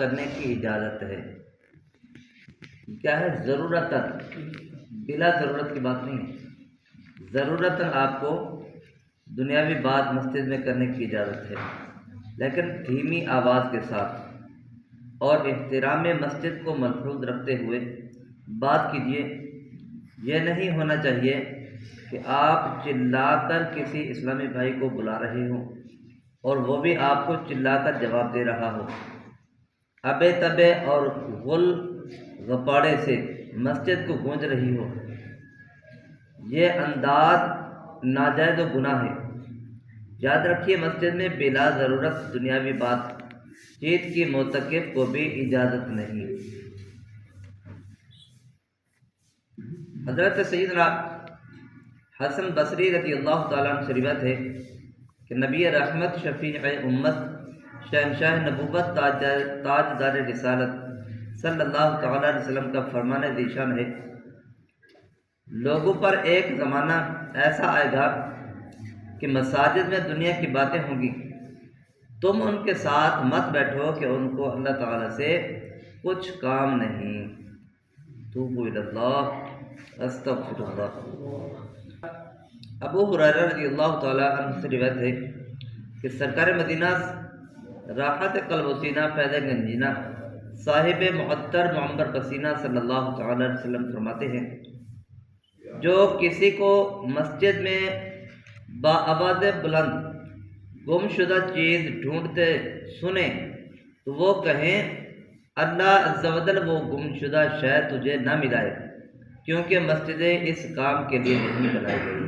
کرنے کی اجازت ہے۔ کیا ہے؟ ضرورتاً، بلا ضرورت کی بات نہیں ہے، ضرورتاً آپ کو دنیاوی بات مسجد میں کرنے کی اجازت ہے، لیکن دھیمی آواز کے ساتھ اور احترام مسجد کو ملحوظ رکھتے ہوئے بات کیجیے۔ یہ نہیں ہونا چاہیے کہ آپ چلا کر کسی اسلامی بھائی کو بلا رہے ہوں اور وہ بھی آپ کو چلا کر جواب دے رہا ہو، ابے تبے اور غل غپاڑے سے مسجد کو گونج رہی ہو۔ یہ انداز ناجائز و گناہ ہے۔ یاد رکھیے، مسجد میں بلا ضرورت دنیاوی بات چیت کی مرتکب کو بھی اجازت نہیں۔ حضرت سیدنا حسن بصری رضی اللہ تعالیٰ عنہ سے روایت ہے کہ نبی رحمت، شفیع امت، شہنشاہ نبوت، تاجدار رسالت صلی اللہ تعالیٰ علیہ وسلم کا فرمان ذیشان ہے، لوگوں پر ایک زمانہ ایسا آئے گا کہ مساجد میں دنیا کی باتیں ہوں گی، تم ان کے ساتھ مت بیٹھو کہ ان کو اللہ تعالیٰ سے کچھ کام نہیں۔ توبوا الی اللہ، استغفر اللہ۔ ابو ہریرہ رضی اللہ تعالیٰ عنہ سے روایت ہے کہ سرکار مدینہ راحت قلب و سینہ فیض گنجینہ صاحب معطر معمر پسینہ صلی اللہ تعالیٰ علیہ وسلم فرماتے ہیں، جو کسی کو مسجد میں بآواز بلند گم شدہ چیز ڈھونڈتے سنیں تو وہ کہیں، اللہ عز و جل وہ گم شدہ شے تجھے نہ ملائے، کیونکہ مسجدیں اس کام کے لیے نہیں بنائی گئی۔